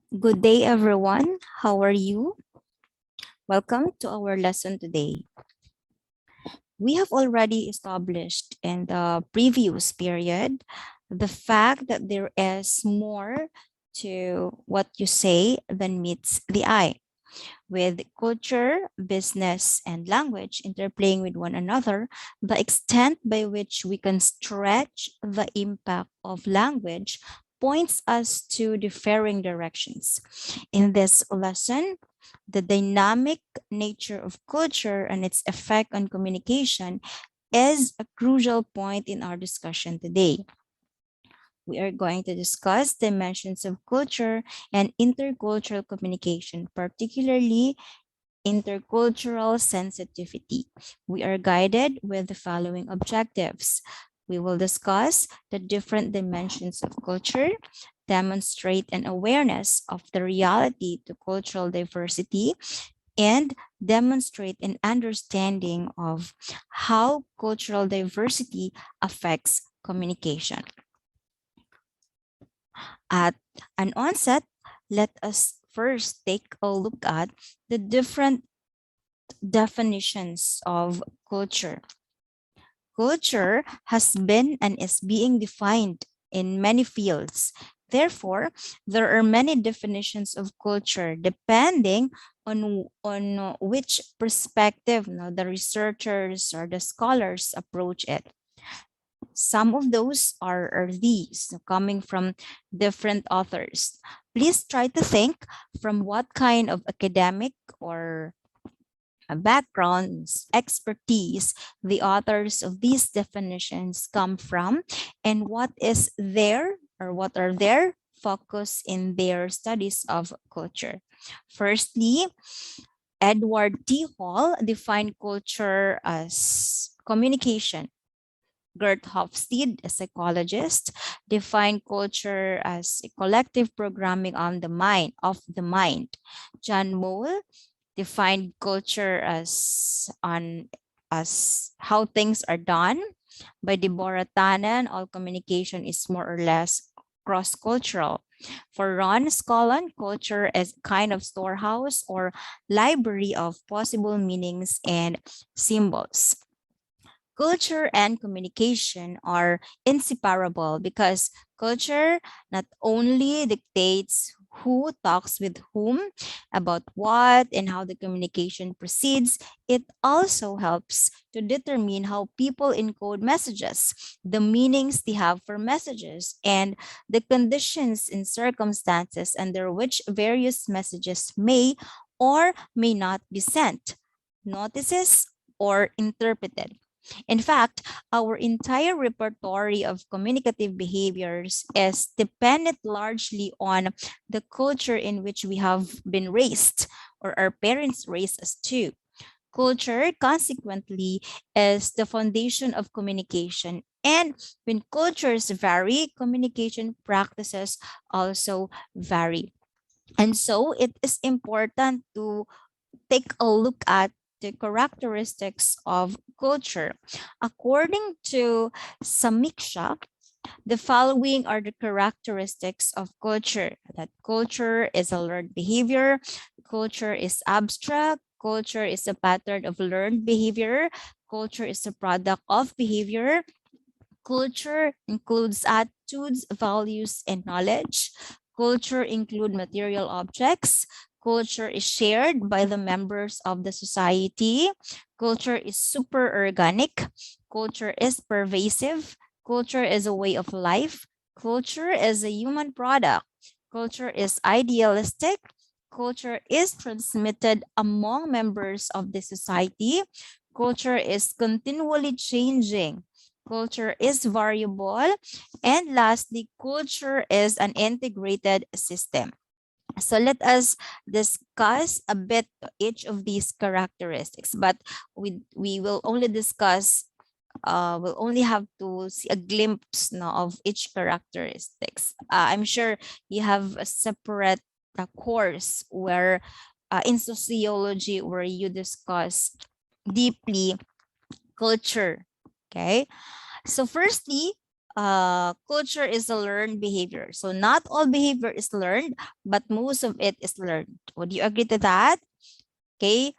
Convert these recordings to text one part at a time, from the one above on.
Good day, everyone. How are you? Welcome to our lesson today. We have already established in the previous period the fact that there is more to what you say than meets the eye. With culture, business, and language interplaying with one another, the extent by which we can stretch the impact of language points us to differing directions. In this lesson, the dynamic nature of culture and its effect on communication is a crucial point in our discussion today. We are going to discuss dimensions of culture and intercultural communication, particularly intercultural sensitivity. We are guided with the following objectives. We will discuss the different dimensions of culture, demonstrate an awareness of the reality to cultural diversity, and demonstrate an understanding of how cultural diversity affects communication. At an onset, let us first take a look at the different definitions of culture. Culture has been and is being defined in many fields. Therefore, there are many definitions of culture depending on which perspective the researchers or the scholars approach it. Some of those are these coming from different authors. Please try to think from what kind of academic or backgrounds, expertise the authors of these definitions come from, and what is their or what are their focus in their studies of culture. Firstly, Edward T. Hall defined culture as communication. Gert Hofstede, a psychologist, defined culture as a collective programming on the mind of the mind. John Moll defined culture as how things are done. By Deborah Tannen, all communication is more or less cross-cultural. For Ron Scollon, culture is a kind of storehouse or library of possible meanings and symbols. Culture and communication are inseparable because culture not only dictates who talks with whom, about what, and how the communication proceeds, it also helps to determine how people encode messages, the meanings they have for messages, and the conditions and circumstances under which various messages may or may not be sent, notices, or interpreted. In fact, our entire repertoire of communicative behaviors is dependent largely on the culture in which we have been raised or our parents raised us to. Culture, consequently, is the foundation of communication. And when cultures vary, communication practices also vary. And so it is important to take a look at the characteristics of culture. According to Samiksha, the following are the characteristics of culture. That culture is a learned behavior, culture is abstract, culture is a pattern of learned behavior, culture is a product of behavior, culture includes attitudes, values, and knowledge. Culture include material objects. Culture is shared by the members of the society. Culture is super organic. Culture is pervasive. Culture is a way of life. Culture is a human product. Culture is idealistic. Culture is transmitted among members of the society. Culture is continually changing. Culture is variable. And lastly, culture is an integrated system. So let us discuss a bit each of these characteristics, but we will only discuss we'll only have to see a glimpse of each characteristics. I'm sure you have a separate course where in sociology where you discuss deeply culture. Okay, so firstly, culture is a learned behavior. So not all behavior is learned, but most of it is learned. Would you agree to that? Okay.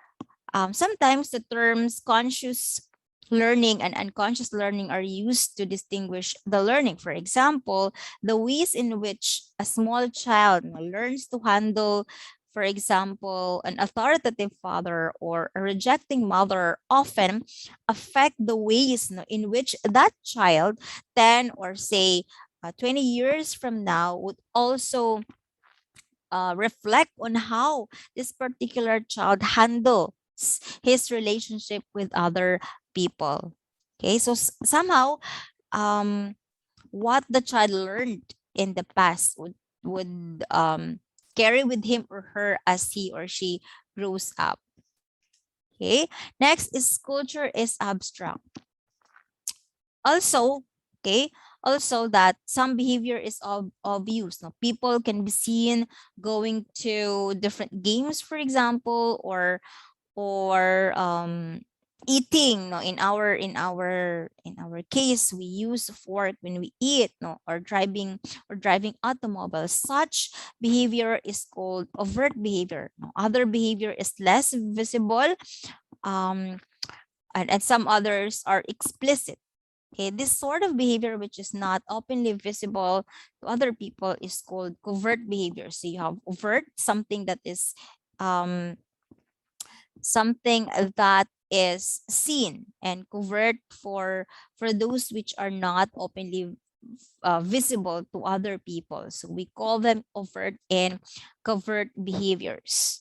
Sometimes the terms conscious learning and unconscious learning are used to distinguish the learning. For example, the ways in which a small child learns to handle, for example, an authoritative father or a rejecting mother often affect the ways in which that child 10 or say 20 years from now would also reflect on how this particular child handles his relationship with other people. Okay, so somehow um, what the child learned in the past would carry with him or her as he or she grows up. Okay, next is culture is abstract. Also, okay, also that some behavior is obvious. Now, people can be seen going to different games, for example, or eating. No, in our case, we use fork when we eat. No, or driving automobiles. Such behavior is called overt behavior. No, other behavior is less visible. Um, and some others are explicit. Okay, this sort of behavior, which is not openly visible to other people, is called covert behavior. So you have overt, something that is something that is seen, and covert for those which are not openly visible to other people. So we call them overt and covert behaviors.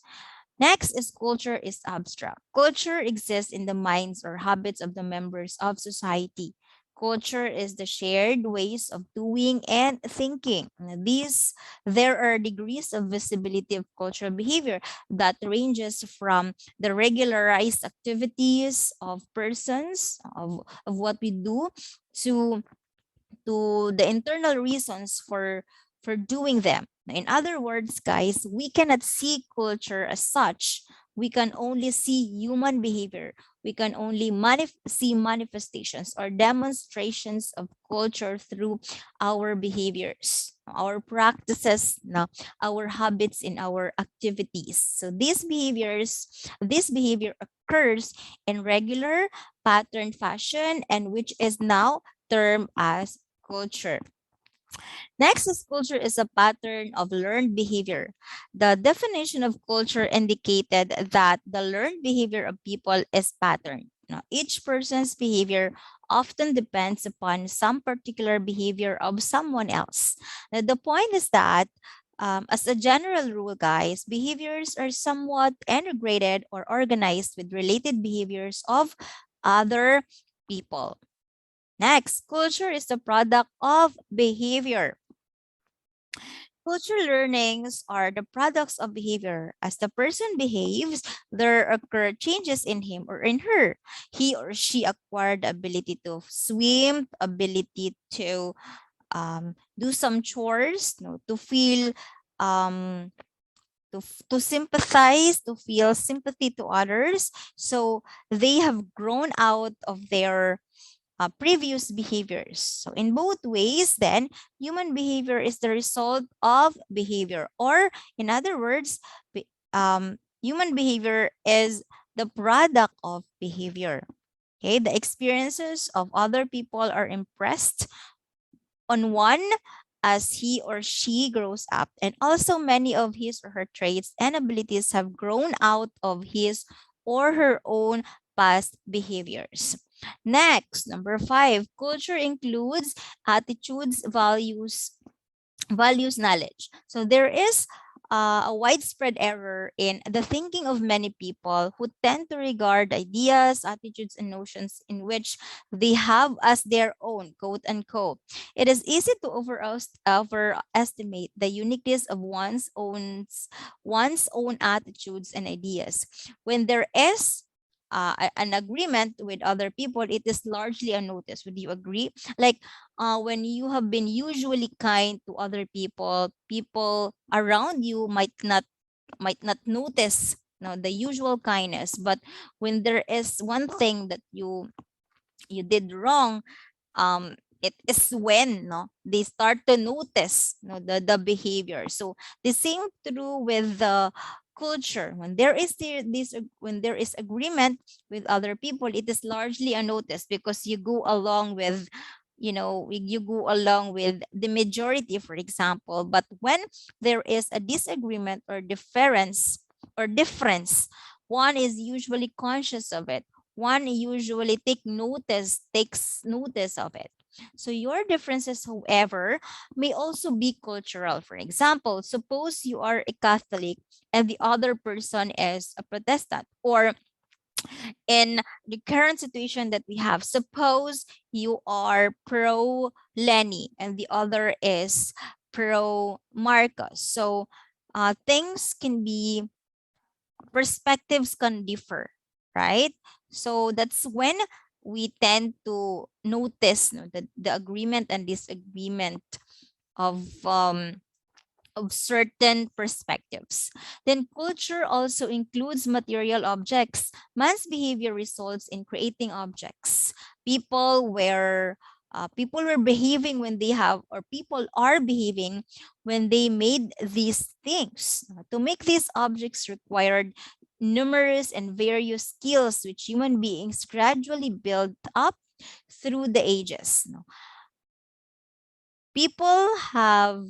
Next is culture is abstract. Culture exists in the minds or habits of the members of society. Culture is the shared ways of doing and thinking. There are degrees of visibility of cultural behavior that ranges from the regularized activities of persons of what we do to the internal reasons for doing them. In other words, guys, we cannot see culture as such. We can only see human behavior. We can only see manifestations or demonstrations of culture through our behaviors, our practices, our habits, in our activities. So this behavior occurs in regular pattern fashion, and which is now termed as culture. Next is culture is a pattern of learned behavior. The definition of culture indicated that the learned behavior of people is pattern. Now, each person's behavior often depends upon some particular behavior of someone else. Now, the point is that as a general rule, guys, behaviors are somewhat integrated or organized with related behaviors of other people. Next, culture is the product of behavior. Cultural learnings are the products of behavior. As the person behaves, there occur changes in him or in her. He or she acquired the ability to swim, ability to do some chores, to feel, um, to sympathize, to feel sympathy to others. So they have grown out of their previous behaviors. So in both ways, then, human behavior is the result of behavior. Or in other words, human behavior is the product of behavior. Okay, the experiences of other people are impressed on one as he or she grows up, and also many of his or her traits and abilities have grown out of his or her own past behaviors. Next, number 5, culture includes attitudes, values knowledge. So there is a widespread error in the thinking of many people who tend to regard ideas, attitudes, and notions in which they have as their own, quote unquote. It is easy to overestimate the uniqueness of one's own attitudes and ideas. When there is an agreement with other people, it is largely unnoticed. Would you agree? Like when you have been usually kind to other people, people around you might not notice the usual kindness. But when there is one thing that you did wrong, um it is when they start to notice the behavior. So the same true with the culture. When there is when there is agreement with other people, it is largely unnoticed because you go along with you go along with the majority, for example. But when there is a disagreement or difference, one is usually conscious of it. One usually takes notice of it. So your differences, however, may also be cultural. For example, suppose you are a Catholic and the other person is a Protestant. Or in the current situation that we have, suppose you are pro Lenny and the other is pro Marcos. So things can be, perspectives can differ, right? So that's when we tend to notice the agreement and disagreement of certain perspectives. Then culture also includes material objects. Man's behavior results in creating objects. People were behaving when they have, or people are behaving when they made these things. To make these objects required numerous and various skills which human beings gradually build up through the ages. People have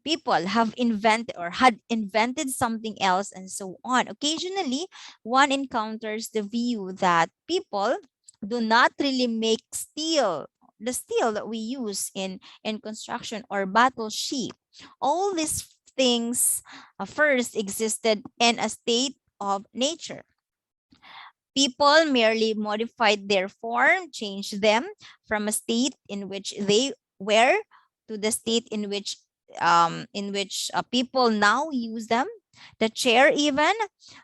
people have invented or had invented something else, and so on. Occasionally, one encounters the view that people do not really make steel, the steel that we use in construction or battleship. All these things first existed in a state of nature. People merely modified their form, changed them from a state in which they were to the state in which people now use them. The chair even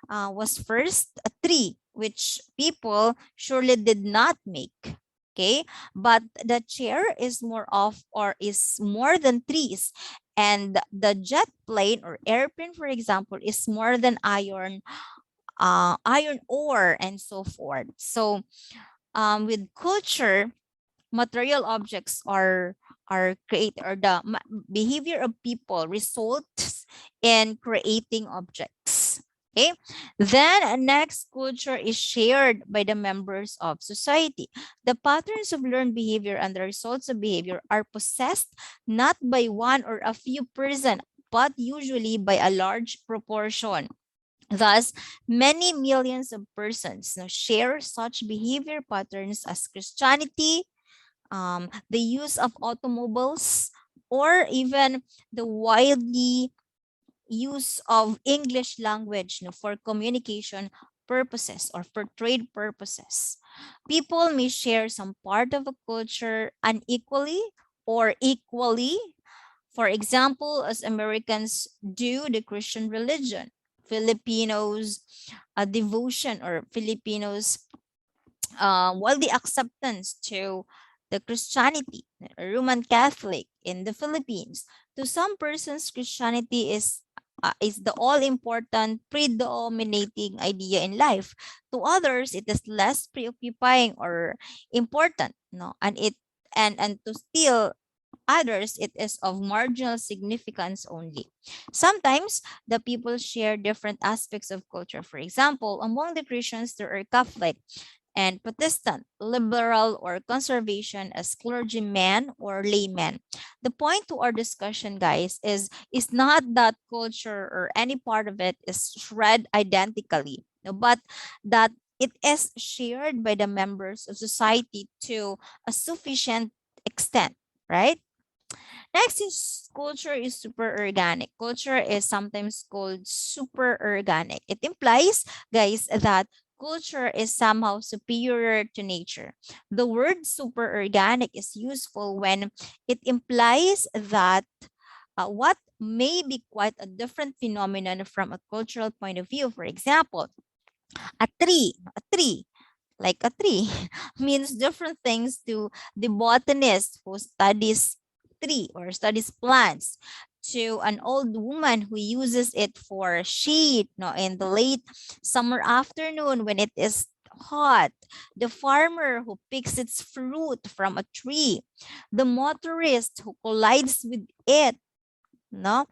was first a tree, which people surely did not make. Okay, but the chair is more of, or is more than trees, and the jet plane or airplane, for example, is more than iron ore, and so forth. So with culture, material objects are created, or the behavior of people results in creating objects. Okay. Then next, culture is shared by the members of society. The patterns of learned behavior and the results of behavior are possessed not by one or a few person, but usually by a large proportion. Thus, many millions of persons now share such behavior patterns as Christianity, the use of automobiles, or even the widely use of English language for communication purposes or for trade purposes. People may share some part of a culture unequally or equally. For example, as Americans do the Christian religion, Filipinos devotion, or Filipinos while the acceptance to the Christianity, Roman Catholic in the Philippines. To some persons, Christianity is the all-important, predominating idea in life. To others, it is less preoccupying or important, and to still others, it is of marginal significance only. Sometimes the people share different aspects of culture. For example, among the Christians, there are Catholic and Protestant, liberal or conservation as clergymen or laymen. The point to our discussion, guys, is not that culture or any part of it is shred identically, no, but that it is shared by the members of society to a sufficient extent, right? Next is culture is super organic. Culture is sometimes called super organic. It implies, guys, that culture is somehow superior to nature. The word super organic is useful when it implies that what may be quite a different phenomenon from a cultural point of view. For example, a tree like a tree means different things to the botanist who studies tree or studies plants, to an old woman who uses it for shade, in the late summer afternoon when it is hot, the farmer who picks its fruit from a tree, the motorist who collides with it, no,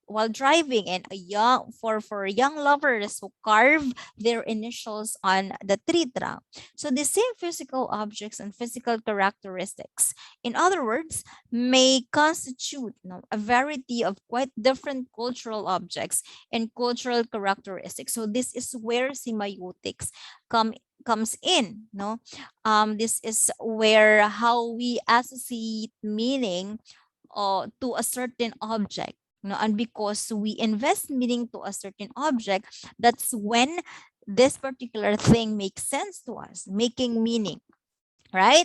while driving, and a young for young lovers who carve their initials on the tree trunk. So the same physical objects and physical characteristics, in other words, may constitute, a variety of quite different cultural objects and cultural characteristics. So this is where semiotics come comes in. No, this is where how we associate meaning to a certain object. And because we invest meaning to a certain object, that's when this particular thing makes sense to us, making meaning, right?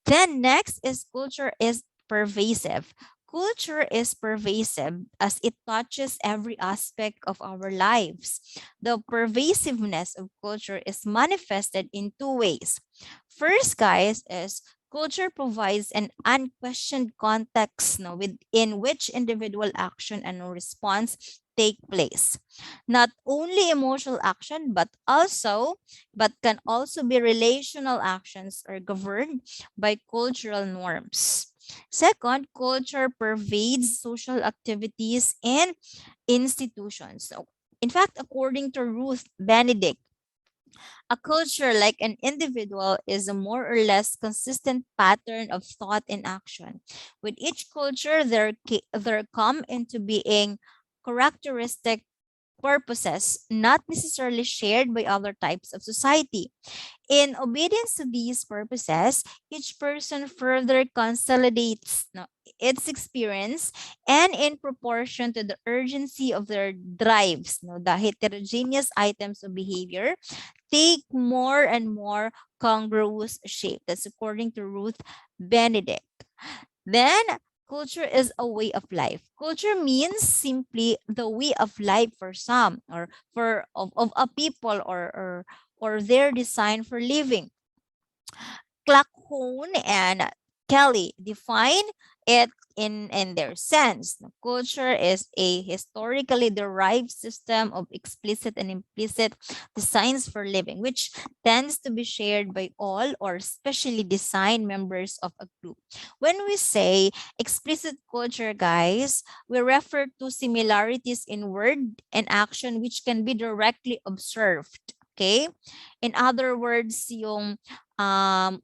Then next is culture is pervasive. Culture is pervasive as it touches every aspect of our lives. The pervasiveness of culture is manifested in two ways. First, guys, is culture provides an unquestioned context, within which individual action and response take place. Not only emotional action, but can also be relational actions are governed by cultural norms. Second, culture pervades social activities and institutions. So, in fact, according to Ruth Benedict, a culture, like an individual, is a more or less consistent pattern of thought and action. With each culture, there come into being characteristic purposes not necessarily shared by other types of society. In obedience to these purposes, each person further consolidates, its experience, and in proportion to the urgency of their drives, the heterogeneous items of behavior take more and more congruous shape. That's according to Ruth Benedict. Then culture is a way of life. Culture means simply the way of life for some, or of a people, or their design for living. Clarkhorn and Kelly define it in their sense. Now, culture is a historically derived system of explicit and implicit designs for living, which tends to be shared by all or specially designed members of a group. When we say explicit culture, guys, we refer to similarities in word and action which can be directly observed. Okay? In other words, yung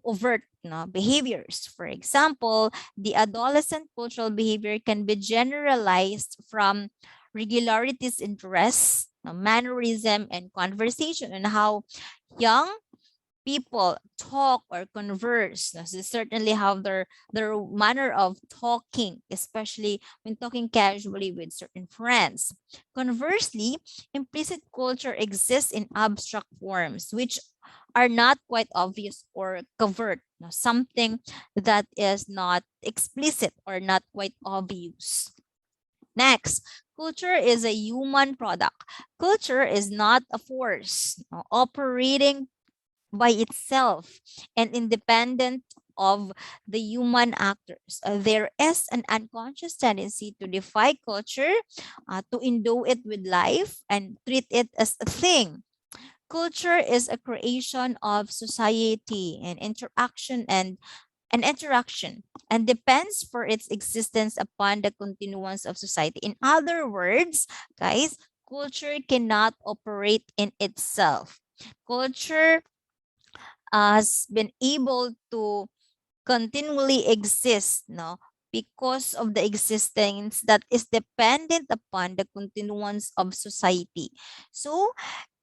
overt behaviors. For example, the adolescent cultural behavior can be generalized from regularities in dress, mannerism, and conversation, and how young people talk or converse. Now, they certainly have their manner of talking, especially when talking casually with certain friends. Conversely, implicit culture exists in abstract forms, which are not quite obvious or covert. Now, something that is not explicit or not quite obvious. Next, culture is a human product. Culture is not a force operating by itself and independent of the human actors. There is an unconscious tendency to defy culture, to endow it with life, and treat it as a thing. Culture is a creation of society and interaction and depends for its existence upon the continuance of society. In other words, guys, culture cannot operate in itself. Culture has been able to continually exist, because of the existence that is dependent upon the continuance of society. So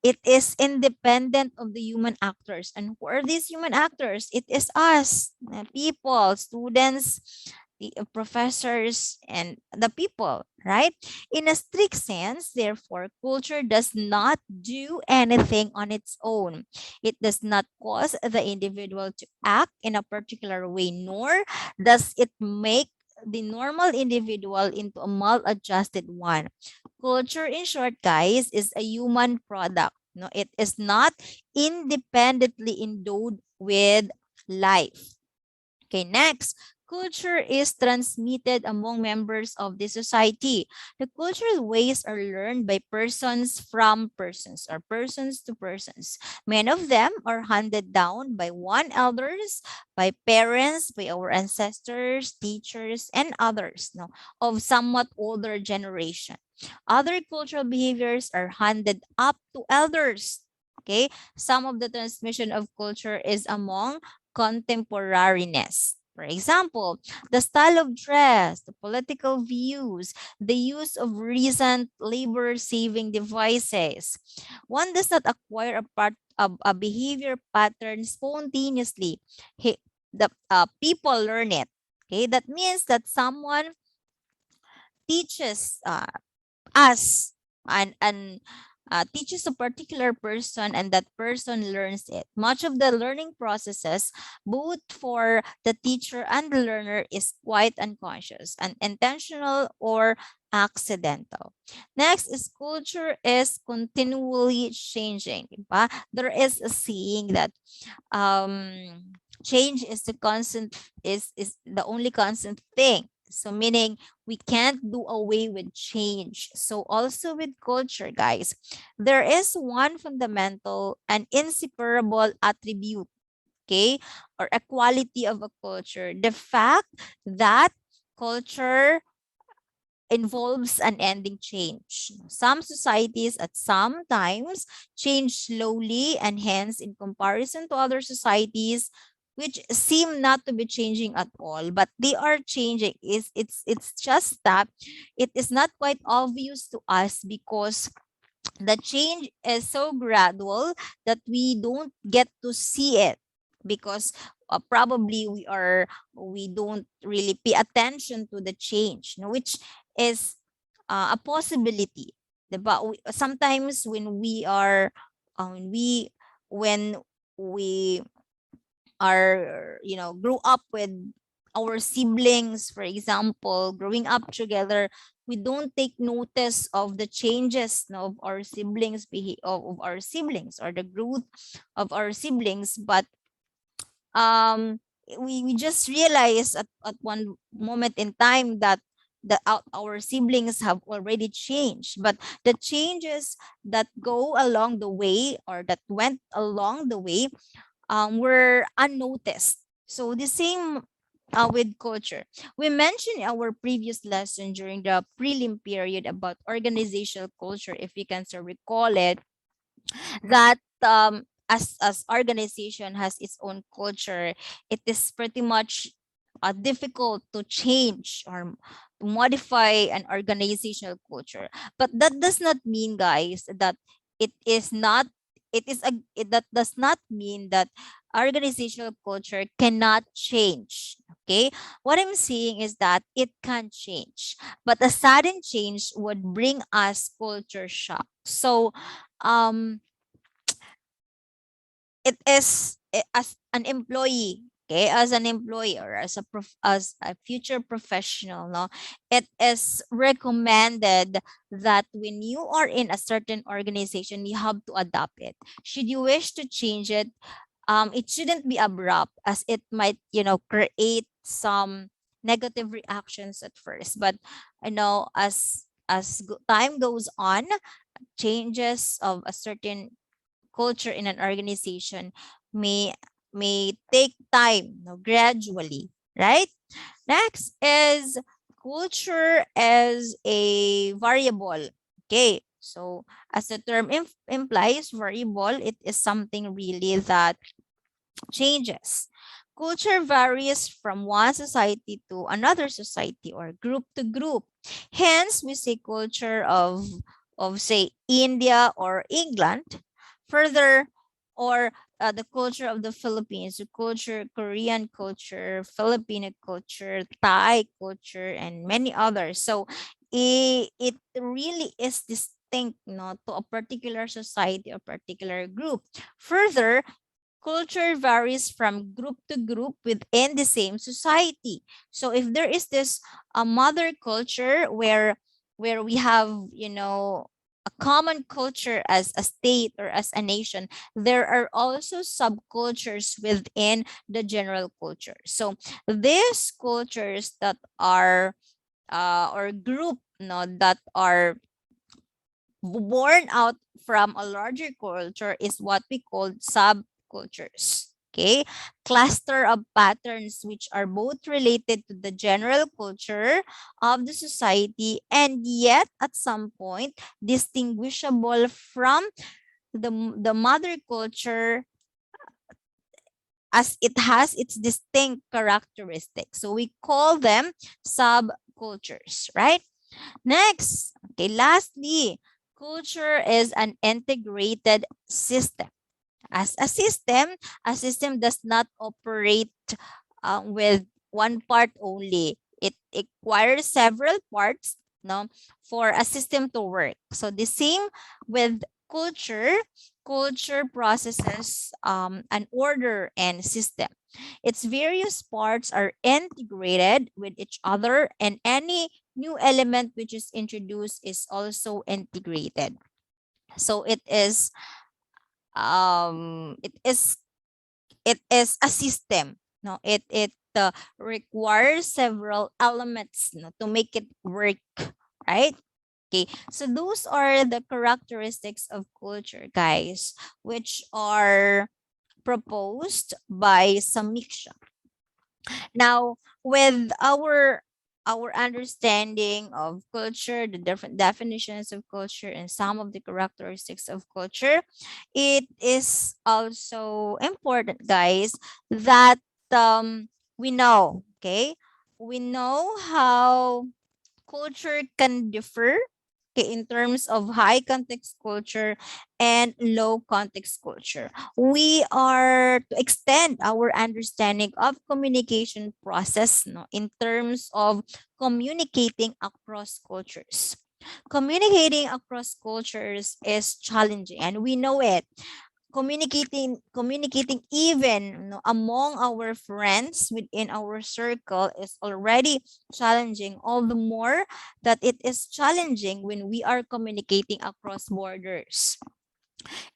it is independent of the human actors. And who are these human actors? It is us, people, students, the professors, and the people, right? In a strict sense, therefore, culture does not do anything on its own. It does not cause the individual to act in a particular way, nor does it make the normal individual into a maladjusted one. Culture, in short, guys, is a human product. No, it is not independently endowed with life. Okay, next, Culture is transmitted among members of the society. The cultural ways are learned by persons from persons or persons to persons. Many of them are handed down by one elders, by parents, by our ancestors, teachers, and others no, of somewhat older generation. Other cultural behaviors are handed up to elders. Okay, some of the transmission of culture is among contemporariness. For example, the style of dress, the political views, the use of recent labor-saving devices. One does not acquire a behavior pattern spontaneously. The people learn it. Okay, that means that someone teaches us and teaches a particular person, and that person learns it. Much of the learning processes, both for the teacher and the learner, is quite unconscious and intentional or accidental. Next is culture is continually changing. Diba? There is a saying that change is the constant is the only constant thing, so meaning we can't do away with change. So also with culture, guys, there is one fundamental and inseparable attribute, okay, or a quality of a culture: the fact that culture involves an ending change. Some societies at some times change slowly, and hence in comparison to other societies which seem not to be changing at all, but they are changing. It's just that it is not quite obvious to us because the change is so gradual that we don't get to see it because probably we don't really pay attention to the change, no, which is a possibility. But sometimes when we are when we are grew up with our siblings, for example, growing up together, we don't take notice of the changes, no, of our siblings of our siblings, or the growth of our siblings. But um we just realize at one moment in time that our siblings have already changed, but the changes that go along the way, or that went along the way, were unnoticed. So the same with culture. We mentioned in our previous lesson during the prelim period about organizational culture, if you can still recall it, that as organization has its own culture, it is pretty much difficult to change or to modify an organizational culture. But that does not mean, guys, that it is not that does not mean that organizational culture cannot change. Okay, what I'm saying is that it can change, but a sudden change would bring us culture shock. So um it is as an employee, okay, as an employee, or as a future professional, no, it is recommended that when you are in a certain organization, you have to adapt it. Should you wish to change it, it shouldn't be abrupt, as it might create some negative reactions at first. But time goes on, changes of a certain culture in an organization may take time, gradually, right? Next is culture as a variable. Okay, so as the term implies, variable, it is something really that changes. Culture varies from one society to another society, or group to group. Hence, we say culture of say India or England. Further, or the culture of the Philippines, the culture, Korean culture, Filipino culture, Thai culture, and many others. So it really is distinct, to a particular society or particular group. Further, culture varies from group to group within the same society. So if there is this mother culture where we have a common culture as a state or as a nation, there are also subcultures within the general culture. So these cultures that are or group no that are born out from a larger culture is what we call subcultures. Okay, cluster of patterns which are both related to the general culture of the society and yet at some point distinguishable from the mother culture as it has its distinct characteristics. So we call them subcultures, right? Next, okay, lastly, culture is an integrated system. As a system does not operate with one part only. It requires several parts, no, for a system to work. So the same with culture. Culture processes an order and system. Its various parts are integrated with each other, and any new element which is introduced is also integrated. So it is a system. No, it requires several elements, no, to make it work, right? Okay, so those are the characteristics of culture, guys, which are proposed by Samiksha. Now, with our understanding of culture, the different definitions of culture, and some of the characteristics of culture, it is also important, guys, that we know, okay, we know how culture can differ, okay, in terms of high context culture and low context culture. We are to extend our understanding of communication process, no, in terms of communicating across cultures. Communicating across cultures is challenging, and we know it. Communicating even, no, among our friends within our circle is already challenging, all the more that it is challenging when we are communicating across borders.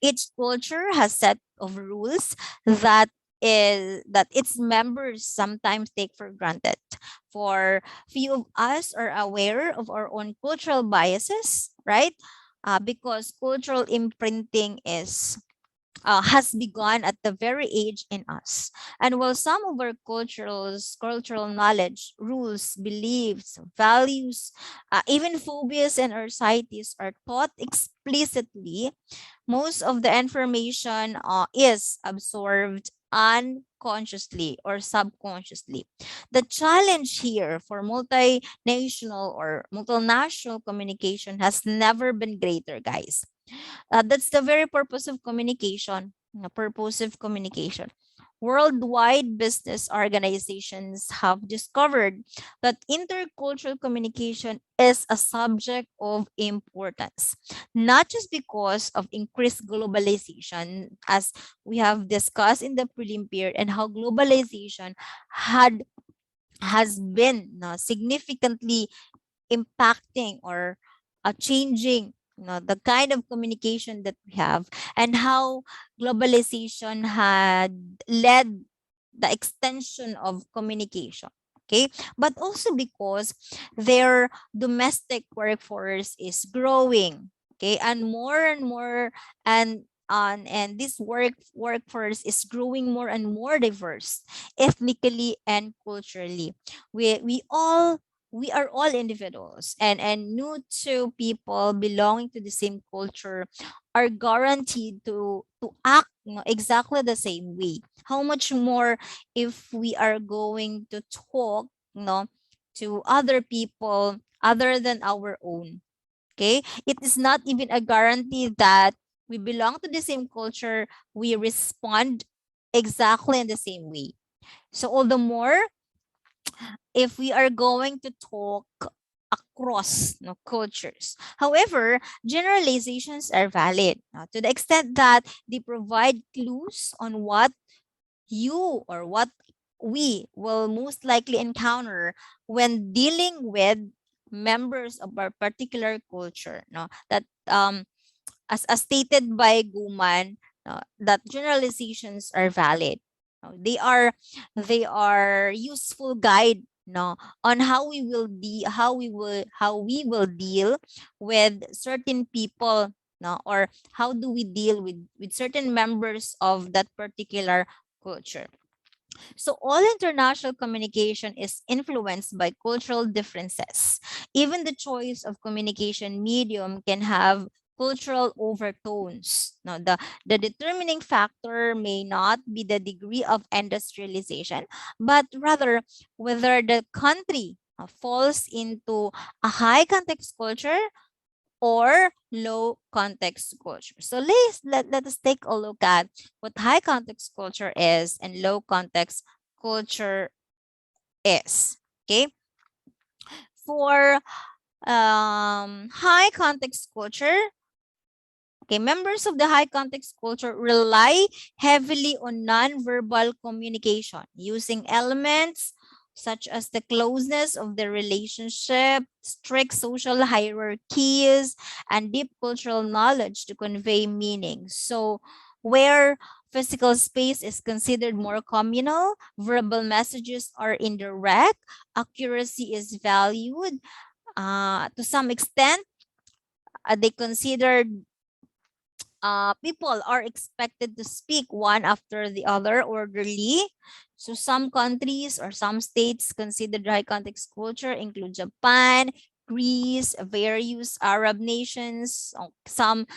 Each culture has set of rules that its members sometimes take for granted. For few of us are aware of our own cultural biases, right? Because cultural imprinting is has begun at the very age in us. And while some of our cultural knowledge, rules, beliefs, values, even phobias and anxieties are taught explicitly, most of the information is absorbed unconsciously or subconsciously. The challenge here for multinational or multinational communication has never been greater, guys. That's the very purpose of communication. Purposive communication. Worldwide business organizations have discovered that intercultural communication is a subject of importance, not just because of increased globalization, as we have discussed in the prelim period, and how globalization had has been significantly impacting or changing, the kind of communication that we have, and how globalization had led the extension of communication. Okay, but also because their domestic workforce is growing. Okay, and more, and this workforce is growing more and more diverse ethnically and culturally. We are all individuals, and new to people belonging to the same culture are guaranteed to act, exactly the same way. How much more if we are going to talk, to other people other than our own. Okay, it is not even a guarantee that we belong to the same culture, we respond exactly in the same way. So all the more if we are going to talk across, cultures. However, generalizations are valid, to the extent that they provide clues on what you or what we will most likely encounter when dealing with members of our particular culture, that as stated by Guman, that generalizations are valid. They are useful guide, no, on how we will deal with certain people, no, or how do we deal with certain members of that particular culture. So all international communication is influenced by cultural differences. Even the choice of communication medium can have cultural overtones. Now, the determining factor may not be the degree of industrialization, but rather whether the country falls into a high context culture or low context culture. So let us take a look at what high context culture is and low context culture is. Okay. For high context culture, okay, members of the high context culture rely heavily on nonverbal communication using elements such as the closeness of the relationship, strict social hierarchies, and deep cultural knowledge to convey meaning. So, where physical space is considered more communal, verbal messages are indirect, accuracy is valued. To some extent, they considered people are expected to speak one after the other orderly. So some countries or some states considered high context culture include Japan, Greece, various Arab nations, some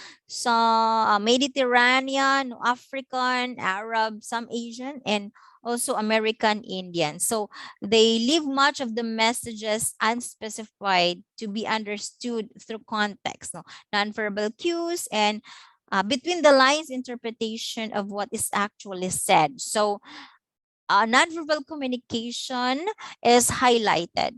Mediterranean, African, Arab, some Asian, and also American Indian. So they leave much of the messages unspecified to be understood through context, no? Nonverbal cues and between the lines interpretation of what is actually said. So nonverbal communication is highlighted,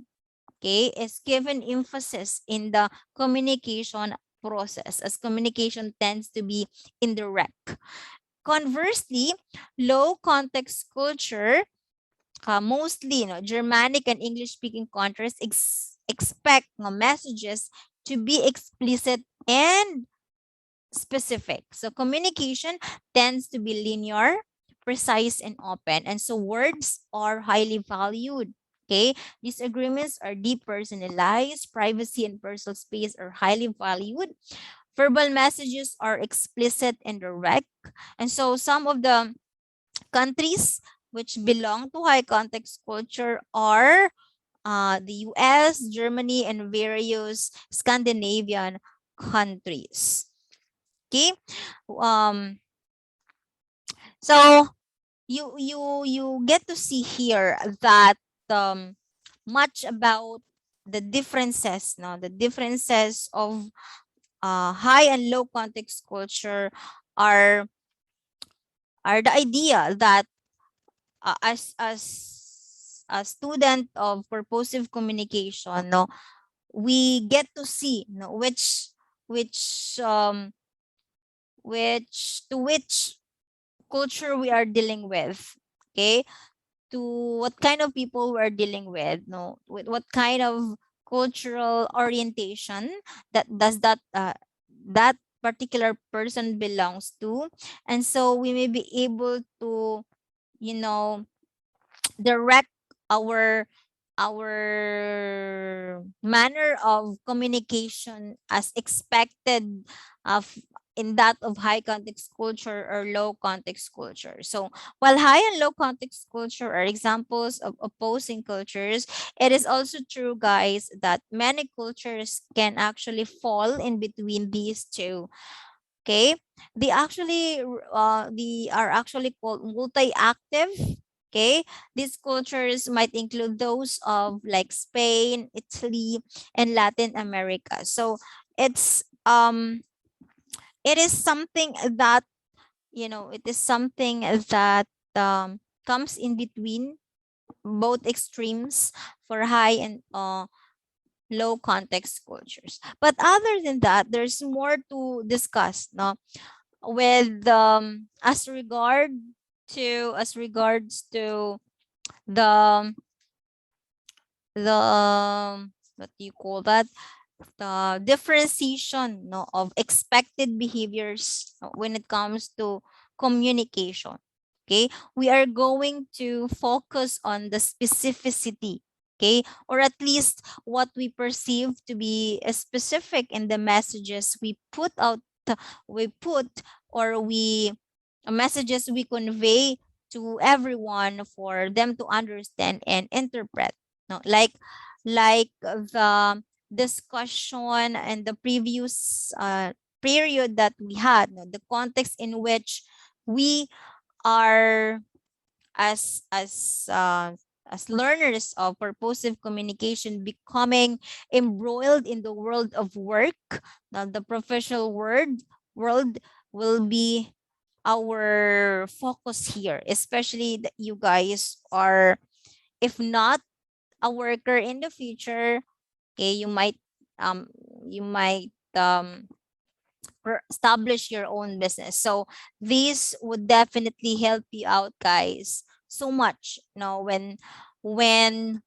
okay, is given emphasis in the communication process as communication tends to be indirect. Conversely, low context culture, mostly Germanic and English speaking countries expect messages to be explicit and specific. So communication tends to be linear, precise, and open. And so words are highly valued. Okay, these agreements are depersonalized, privacy and personal space are highly valued. Verbal messages are explicit and direct. And so some of the countries which belong to high context culture are the US, Germany, and various Scandinavian countries. Okay. Um, so you get to see here that um, much about the differences, no, the differences of high and low context culture are are the idea that as a student of purposive communication, no, we get to see, no, which which culture we are dealing with, okay, to what kind of people we're dealing with, no, with what kind of cultural orientation that does that particular person belongs to. And so we may be able to, you know, direct our manner of communication as expected of in that of high context culture or low context culture. So while high and low context culture are examples of opposing cultures, it is also true, guys, that many cultures can actually fall in between these two. Okay, they are actually called multi-active. Okay, these cultures might include those of like Spain, Italy, and Latin America. So it's it is something that, it is something that comes in between both extremes for high and low context cultures. But other than that, there's more to discuss, no, with as regards to the what do you call that, the differentiation, no, of expected behaviors, when it comes to communication. Okay, we are going to focus on the specificity, okay, or at least what we perceive to be a specific in the messages we put out, we put or we messages we convey to everyone for them to understand and interpret. No, like the discussion and the previous period that we had, no, the context in which we are as learners of purposive communication becoming embroiled in the world of work. Now the professional world will be our focus here, especially that you guys are, if not a worker in the future, okay, um you might establish your own business. So these would definitely help you out, guys, so much. You know, when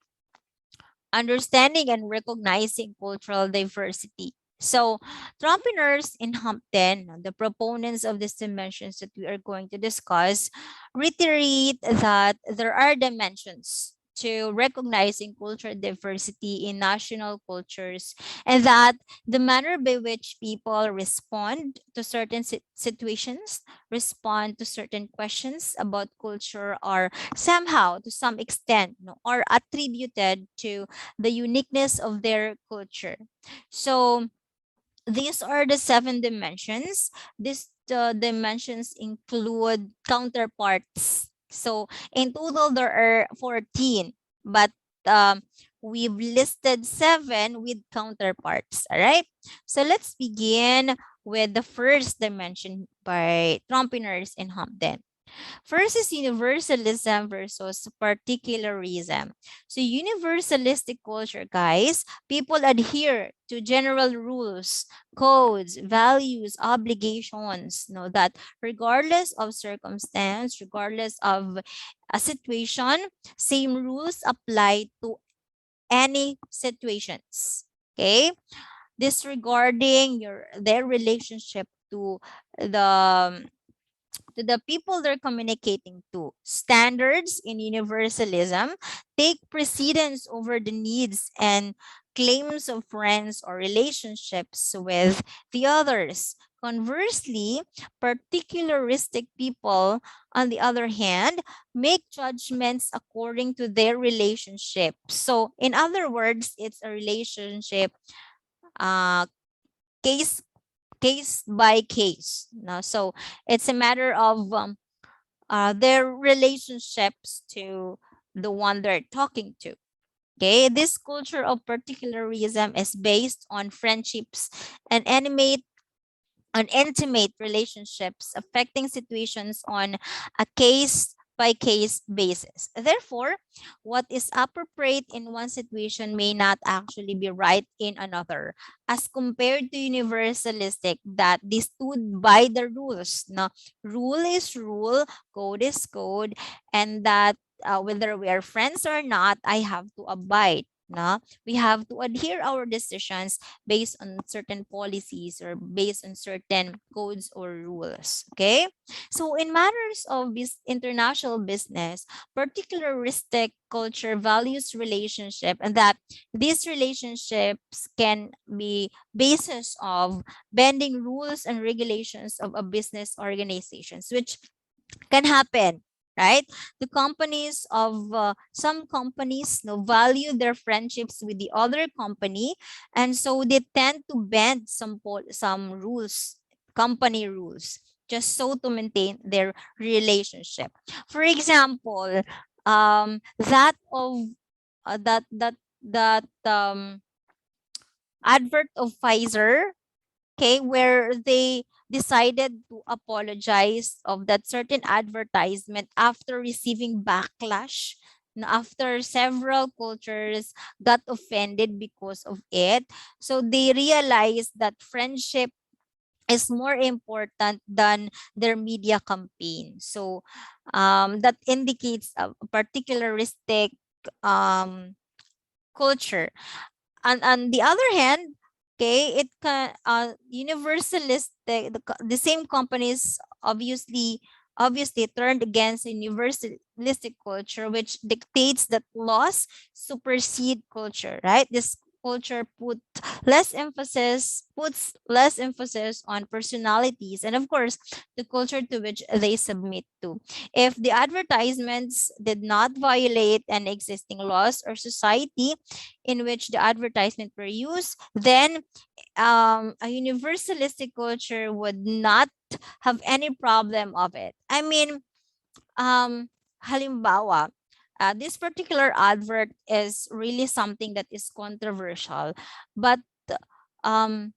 understanding and recognizing cultural diversity. So, entrepreneurs in Hampton, the proponents of these dimensions that we are going to discuss, reiterate that there are dimensions to recognizing cultural diversity in national cultures, and that the manner by which people respond to certain situations, respond to certain questions about culture, are somehow, to some extent, no, are attributed to the uniqueness of their culture. So these are the seven dimensions. These dimensions include counterparts. So in total, there are 14, but um, we've listed seven with counterparts. All right. So let's begin with the first dimension by Trumpiners in Hampden. First is universalism versus particularism. So universalistic culture, guys, people adhere to general rules, codes, values, obligations, know that regardless of circumstance, regardless of a situation, same rules apply to any situations. Okay? Disregarding their relationship the to the people they're communicating to. Standards in universalism take precedence over the needs and claims of friends or relationships with the others. Conversely, particularistic people, on the other hand, make judgments according to their relationship. So, in other words, it's a relationship uh, case case by case. No? So, it's a matter of their relationships to the one they're talking to. Okay, this culture of particularism is based on friendships and intimate relationships affecting situations on a case by case basis. Therefore, what is appropriate in one situation may not actually be right in another, as compared to universalistic that they stood by the rules. Now, rule is rule, code is code, and that whether we are friends or not, I have to abide. No? We have to adhere our decisions based on certain policies or based on certain codes or rules. Okay. So, in matters of this international business, particularistic culture values relationship, and that these relationships can be basis of bending rules and regulations of a business organizations, which can happen, right? The companies of some companies, value their friendships with the other company, and so they tend to bend some rules, company rules, just so to maintain their relationship. For example, that of that advert of Pfizer, okay, where they decided to apologize of that certain advertisement after receiving backlash. After several cultures got offended because of it, so they realized that friendship is more important than their media campaign. So that indicates a particularistic um, culture. And on the other hand, Okay, it can universalistic, the same companies obviously turned against universalistic culture, which dictates that laws supersede culture, right? This culture puts less emphasis on personalities and of course the culture to which they submit to. If the advertisements did not violate any existing laws or society in which the advertisement were used, then a universalistic culture would not have any problem of it. I mean, halimbawa, this particular advert is really something that is controversial, but um,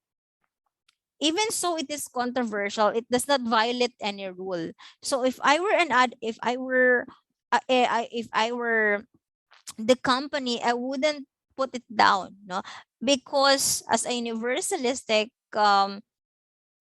even so it is controversial, it does not violate any rule. So if I were the company, I wouldn't put it down, no, because as a universalistic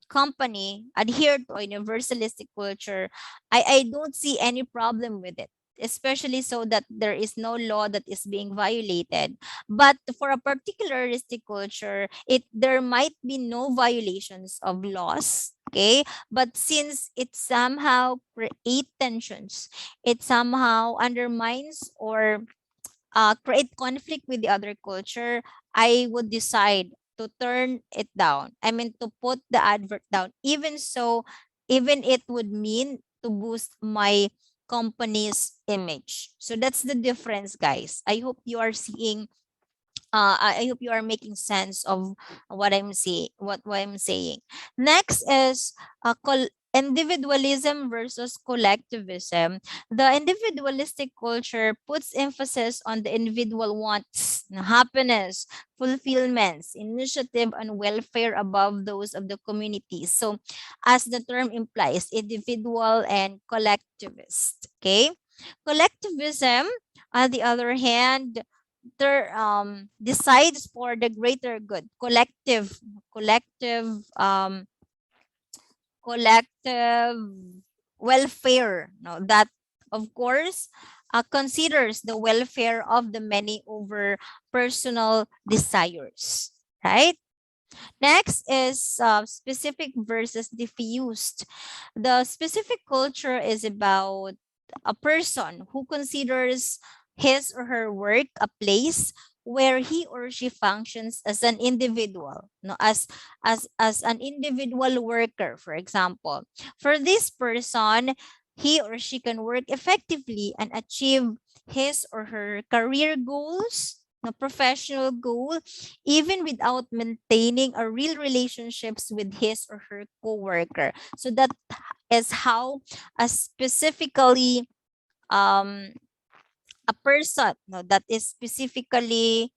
company adhere to a universalistic culture, I don't see any problem with it, especially so that there is no law that is being violated. But for a particularistic culture, there might be no violations of laws. Okay, but since it somehow create tensions, it somehow undermines or create conflict with the other culture, I would decide to turn it down. I mean, to put the advert down. Even so, even it would mean to boost my company's image. So that's the difference, guys. I hope you are seeing I hope you are making sense of what I'm saying. Next is individualism versus collectivism. The individualistic culture puts emphasis on the individual wants, happiness, fulfillments, initiative, and welfare above those of the community. So, as the term implies, individual and collectivist. Okay, collectivism, on the other hand, decides for the greater good, collective um collective welfare, no, that of course considers the welfare of the many over personal desires, right? Next is specific versus diffused. The specific culture is about a person who considers his or her work a place where he or she functions as an individual, no, as an individual worker, for example. For this person, he or she can work effectively and achieve his or her career goals, no, professional goal, even without maintaining a real relationships with his or her coworker. So that is how a um a person, no, that is specifically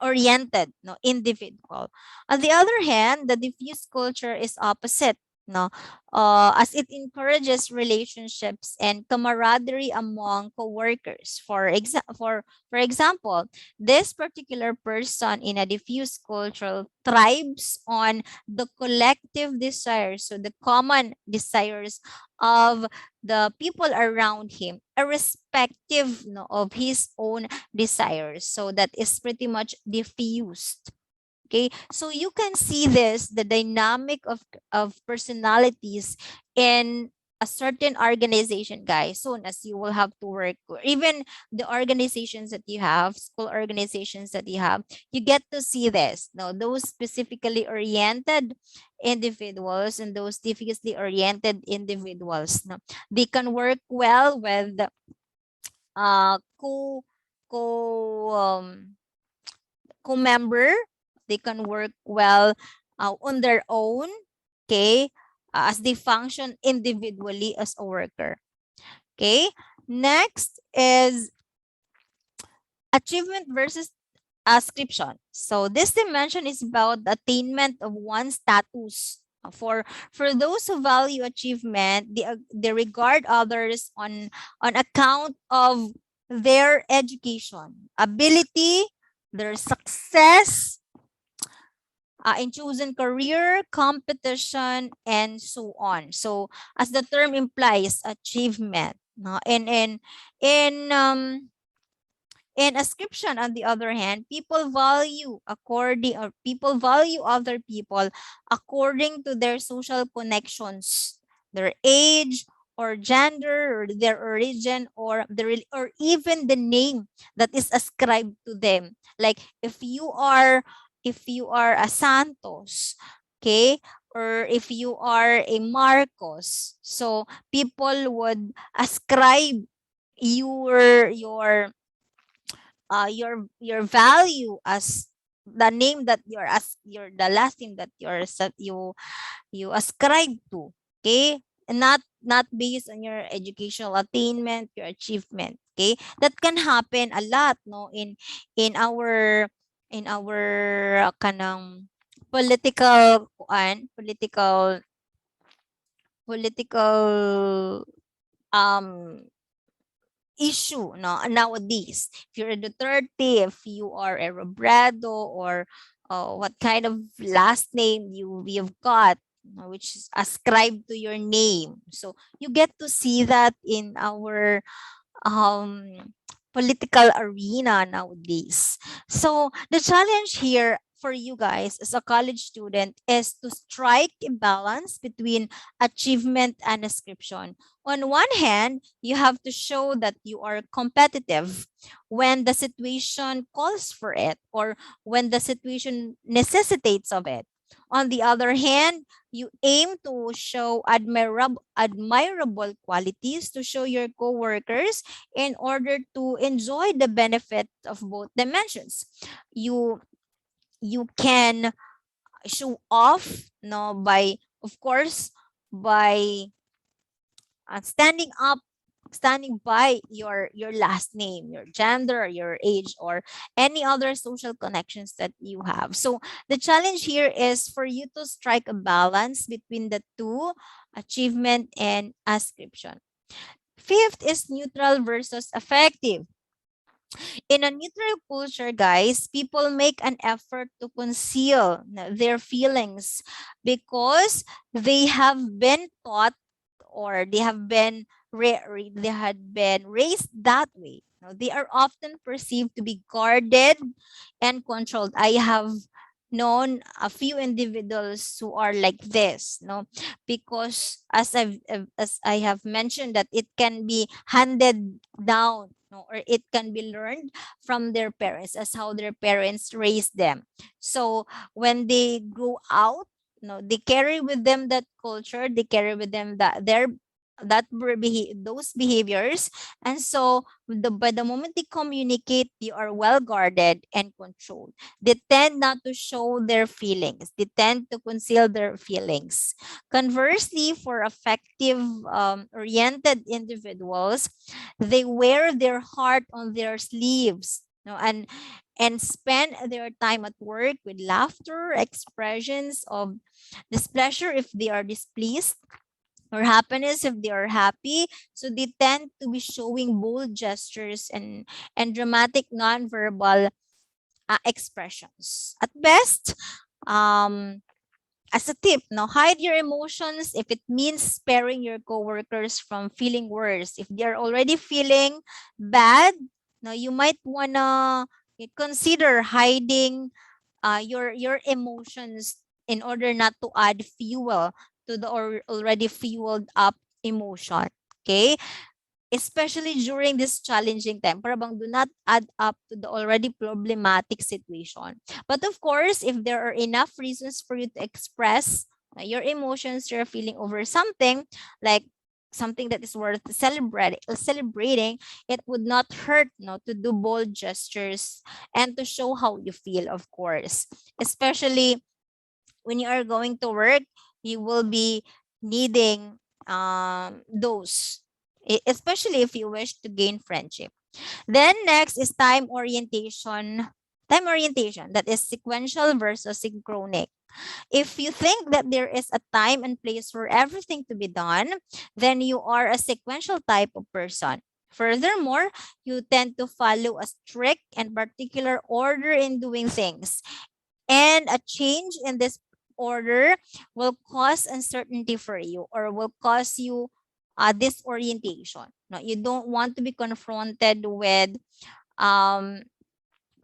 oriented, no, individual. On the other hand, the diffuse culture is opposite, no, as it encourages relationships and camaraderie among coworkers. For example, this particular person in a diffuse culture thrives on the collective desires, so the common desires of the people around him, irrespective, no, of his own desires. So that is pretty much diffused. Okay, so you can see this, the dynamic of personalities in a certain organization, guys. Soon as you will have to work, or even the organizations that you have, school organizations that you have, you get to see this. Now, those specifically oriented individuals and those diffusely oriented individuals, no, they can work well with uh co co co-member. They can work well on their own, okay, as they function individually as a worker. Okay, next is achievement versus ascription. So this dimension is about the attainment of one status. For those who value achievement, they regard others on account of their education, ability, their success, in chosen career, competition, and so on. So, as the term implies, achievement. No? In In ascription, on the other hand, people value other people according to their social connections, their age or gender or their origin or or even the name that is ascribed to them. Like if you are a Santos, okay, or if you are a Marcos, so people would ascribe your your value as the name that you're as your the last name that you ascribe to, okay, and not based on your educational attainment, your achievement, okay. That can happen a lot, no, in our kanang political um issue, no, nowadays. If you're a Duterte, if you are a Robredo, or what kind of last name you've got, which is ascribed to your name, so you get to see that in our um, political arena nowadays. So the challenge here for you guys as a college student is to strike a balance between achievement and description. On one hand, you have to show that you are competitive when the situation calls for it or when the situation necessitates of it. On the other hand, you aim to show admirable qualities to show your coworkers in order to enjoy the benefit of both dimensions. You you can show off, no, by of course by standing by your last name, your gender, your age, or any other social connections that you have. So the challenge here is for you to strike a balance between the two, achievement and ascription. Fifth is neutral versus effective. In a neutral culture, guys, people make an effort to conceal their feelings because they have been taught, or they had been raised that way. Now, they are often perceived to be guarded and controlled. I have known a few individuals who are like this, no, because as I have mentioned, that it can be handed down, no, or it can be learned from their parents as how their parents raised them. So when they grow out, no, they carry with them that culture, they carry with them those behaviors. And so by the moment they communicate, they are well guarded and controlled. They tend not to show their feelings, they tend to conceal their feelings. Conversely, for effective oriented individuals, they wear their heart on their sleeves, no, and spend their time at work with laughter, expressions of displeasure if they are displeased, or happiness if they are happy. So they tend to be showing bold gestures and dramatic nonverbal expressions. At best, um, as a tip, now hide your emotions if it means sparing your coworkers from feeling worse. If they are already feeling bad, now you might wanna consider hiding your emotions in order not to add fuel to the already fueled up emotion. Okay, especially during this challenging time, para bang do not add up to the already problematic situation. But of course, if there are enough reasons for you to express your emotions, you're feeling over something, like something that is worth celebrating, it would not hurt, no, to do bold gestures and to show how you feel, of course. Especially when you are going to work, you will be needing those, especially if you wish to gain friendship. Then next is time orientation. Time orientation, that is sequential versus synchronic. If you think that there is a time and place for everything to be done, then you are a sequential type of person. Furthermore, you tend to follow a strict and particular order in doing things, and a change in this order will cause uncertainty for you, or will cause you disorientation. No, you don't want to be confronted with um,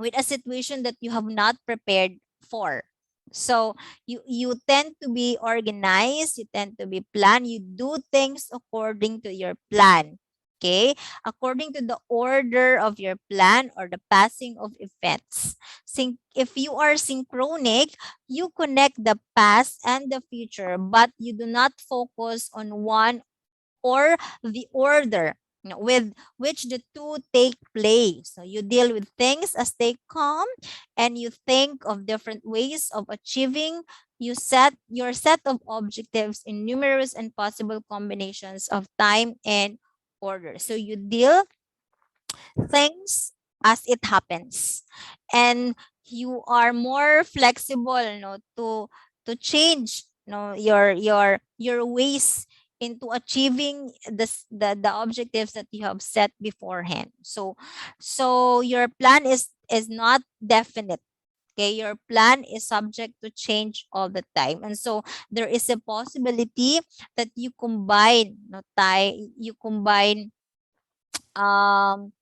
with a situation that you have not prepared for. So you tend to be organized, you tend to be planned, you do things according to your plan. Okay, according to the order of your plan or the passing of events. If you are synchronic, you connect the past and the future, but you do not focus on one or the order, with which the two take place. So you deal with things as they come, and you think of different ways of achieving. You set your set of objectives in numerous and possible combinations of time and order. So you deal things as it happens, and you are more flexible, to change, your ways into achieving the objectives that you have set beforehand. So your plan is not definite. Okay, your plan is subject to change all the time, and so there is a possibility that you combine um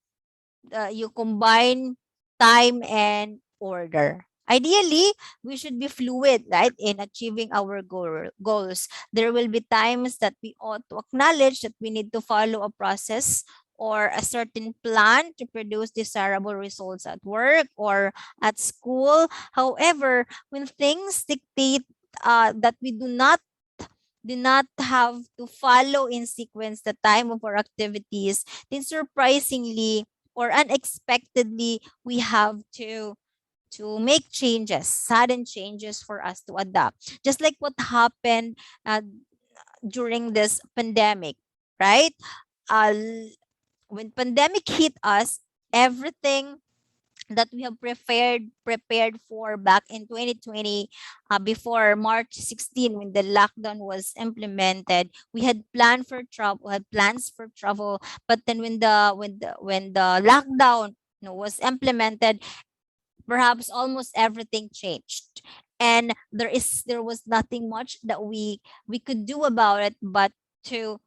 you combine time and order. Ideally, we should be fluid, right, in achieving our goals. There will be times that we ought to acknowledge that we need to follow a process or a certain plan to produce desirable results at work or at school. However, when things dictate that we do not have to follow in sequence the time of our activities, then surprisingly or unexpectedly, we have to make changes, sudden changes for us to adapt. Just like what happened during this pandemic, right? When pandemic hit us, everything that we have prepared for back in 2020, before March 16, when the lockdown was implemented, we had plans for travel. But then when the lockdown, was implemented, perhaps almost everything changed, and there was nothing much that we could do about it, but to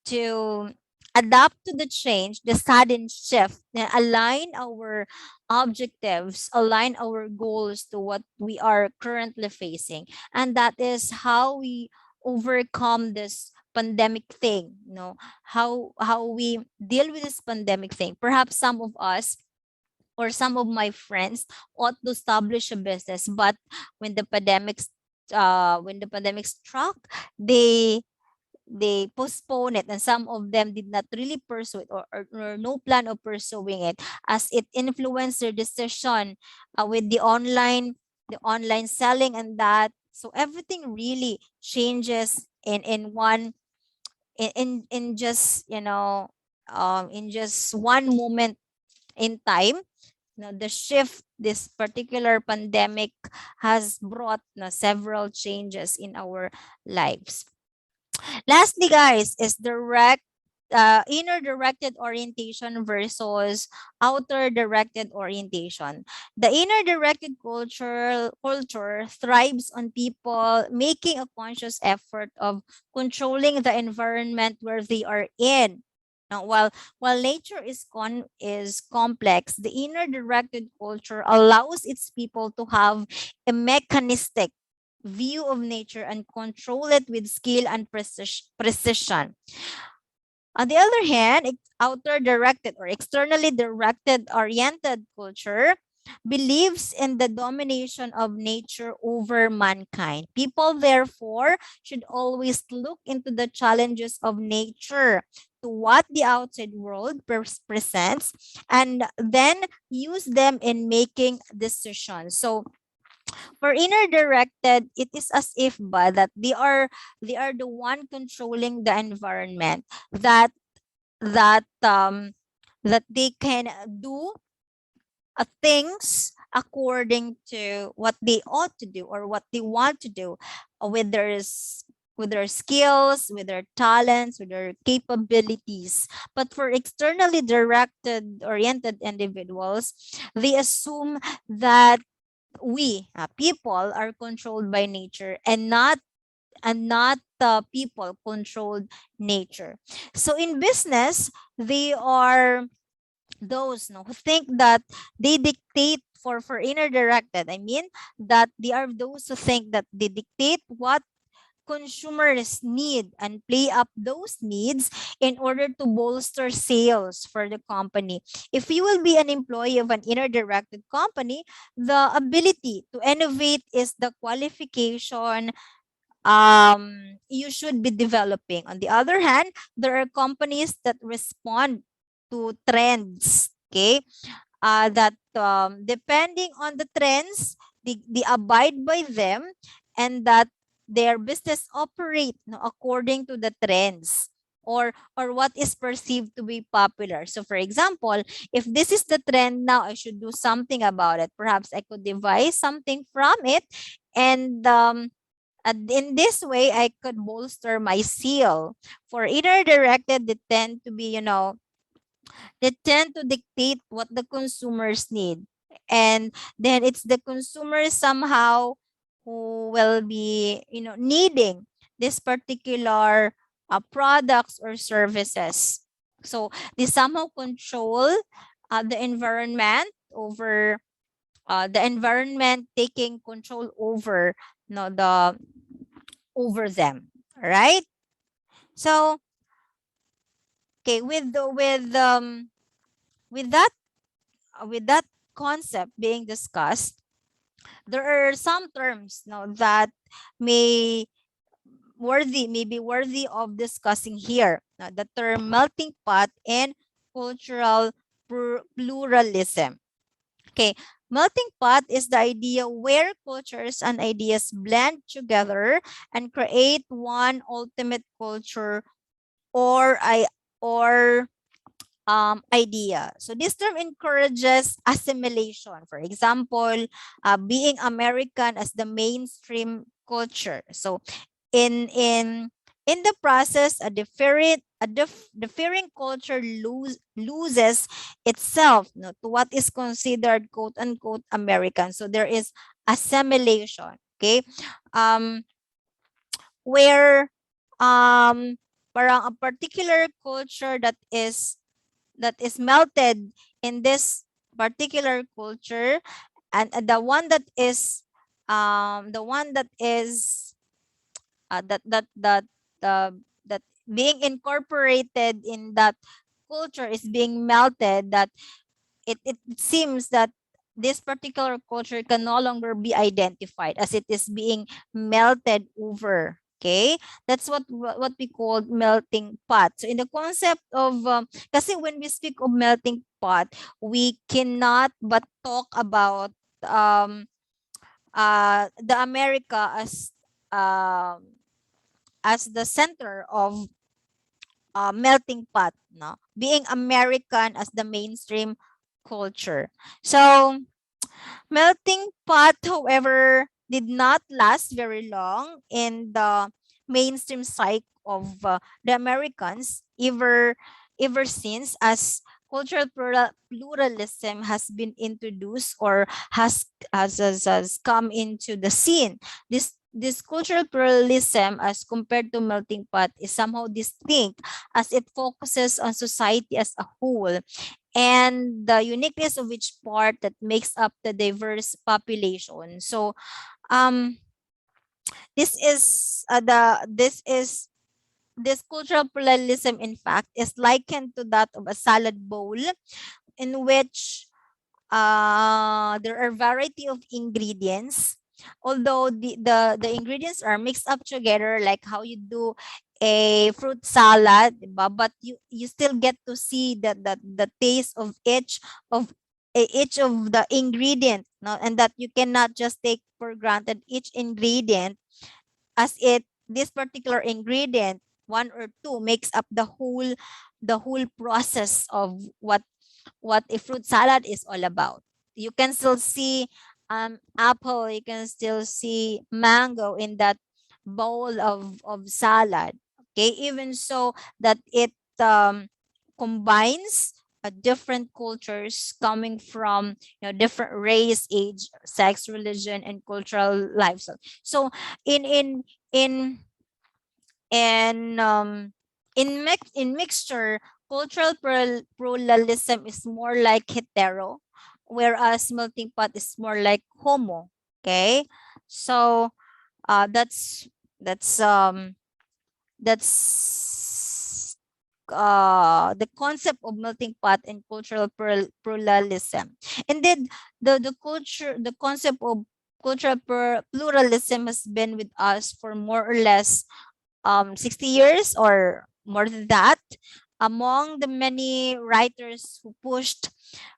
to adapt to the change, the sudden shift, and align our objectives, align our goals to what we are currently facing. And that is how we overcome this pandemic thing, how we deal with this pandemic thing. Perhaps some of us or some of my friends ought to establish a business, but when the pandemic struck, they they postpone it, and some of them did not really pursue it, or no plan of pursuing it, as it influenced their decision with the online selling, and that, so everything really changes in one in just in just one moment in time. The shift this particular pandemic has brought several changes in our lives. Lastly, guys, is inner directed orientation versus outer directed orientation. The inner directed culture thrives on people making a conscious effort of controlling the environment where they are in. Now, while nature is complex, the inner directed culture allows its people to have a mechanistic view of nature and control it with skill and precision. On the other hand, outer directed or externally directed oriented culture believes in the domination of nature over mankind. People, therefore, should always look into the challenges of nature to what the outside world presents, and then use them in making decisions. So for inner directed, it is as if that they are the one controlling the environment, that they can do things according to what they ought to do or what they want to do, with their skills, with their talents, with their capabilities. But for externally directed oriented individuals, they assume that we, people, are controlled by nature, and not the people controlled nature. So in business, they are those no, who think that they dictate for inner directed. I mean that they are those who think that they dictate what consumers need and play up those needs in order to bolster sales for the company. If you will be an employee of an inner directed company, the ability to innovate is the qualification you should be developing. On the other hand, there are companies that respond to trends, okay? That depending on the trends, they abide by them, and that their business operate no, according to the trends or what is perceived to be popular. So for example, if this is the trend now, I should do something about it. Perhaps I could devise something from it, and in this way I could bolster my seal. For inner directed, they tend to be, they tend to dictate what the consumers need. And then it's the consumers somehow who will be, needing this particular products or services. So they somehow control the environment over the environment taking control over no the over them, right? So okay, with that with that concept being discussed, there are some terms now that may be worthy of discussing here. Now, the term melting pot and cultural pluralism. Okay, melting pot is the idea where cultures and ideas blend together and create one ultimate culture or I or idea. So this term encourages assimilation. For example, being American as the mainstream culture. So in the process, differing culture loses itself, to what is considered quote unquote American. So there is assimilation. Okay, um, where parang a particular culture that is melted in this particular culture, and the one that is uh, that being incorporated in that culture is being melted, that it seems that this particular culture can no longer be identified as it is being melted over. Okay, that's what we call melting pot. So in the concept of kasi when we speak of melting pot, we cannot but talk about the America as the center of melting pot, no, being American as the mainstream culture. So melting pot, however, did not last very long in the mainstream psyche of the Americans, ever since, as cultural pluralism has been introduced or has come into the scene. This cultural pluralism, as compared to melting pot, is somehow distinct as it focuses on society as a whole and the uniqueness of each part that makes up the diverse population. So this is this cultural pluralism, in fact, is likened to that of a salad bowl in which there are variety of ingredients, although the ingredients are mixed up together like how you do a fruit salad, diba? But you still get to see the taste of each of the ingredient, no? And that you cannot just take for granted each ingredient as this particular ingredient, one or two, makes up the whole process of what a fruit salad is all about. You can still see apple, you can still see mango in that bowl of salad. Okay, even so that it combines different cultures coming from different race, age, sex, religion, and cultural lifestyle. So in in in and in mixture cultural pluralism is more like hetero, whereas melting pot is more like homo. Okay, so that's that's um that's the concept of melting pot and cultural pluralism. Indeed, the concept of cultural pluralism has been with us for more or less 60 years or more than that. Among the many writers who pushed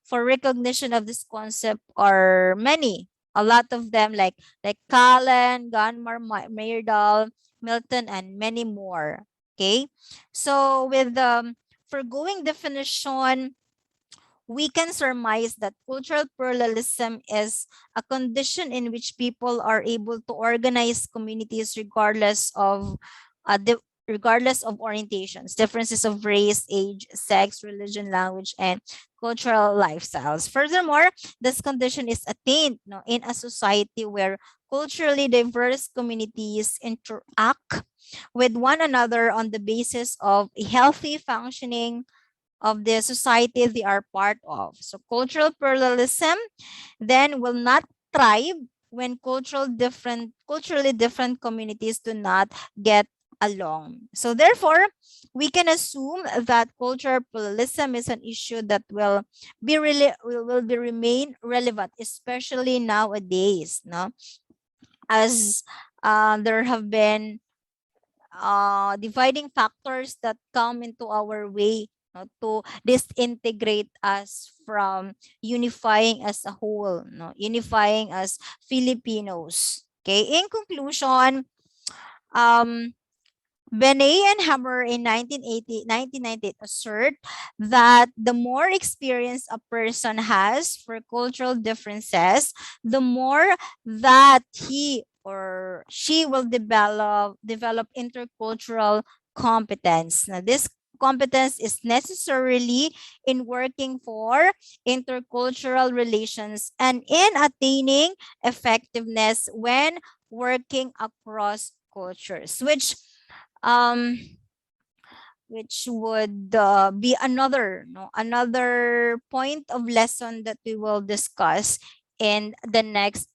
for recognition of this concept are many. A lot of them like Callan, Gunmar, Myrdal, Milton, and many more. Okay, so with the foregoing definition, we can surmise that cultural pluralism is a condition in which people are able to organize communities regardless of orientations, differences of race, age, sex, religion, language, and cultural lifestyles. Furthermore, this condition is attained, no, in a society where culturally diverse communities interact with one another on the basis of a healthy functioning of the society they are part of. So cultural pluralism then will not thrive when culturally different communities do not get along. So therefore, we can assume that cultural pluralism is an issue that will be remain relevant, especially nowadays. No, as there have been dividing factors that come into our way, no, to disintegrate us from unifying as a whole, no, unifying as Filipinos. Okay, in conclusion, um Benet and Hammer in 1998 assert that the more experience a person has for cultural differences, the more that he or she will develop intercultural competence. Now, this competence is necessarily in working for intercultural relations and in attaining effectiveness when working across cultures, um which would be another, no, another point of lesson that we will discuss in the next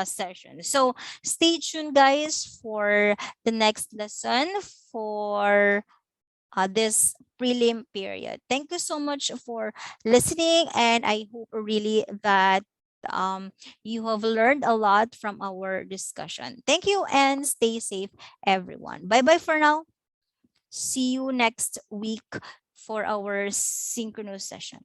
session. So stay tuned, guys, for the next lesson for this prelim period. Thank you so much for listening, and I hope really that you have learned a lot from our discussion. Thank you and stay safe, everyone. Bye bye for now. See you next week for our synchronous session.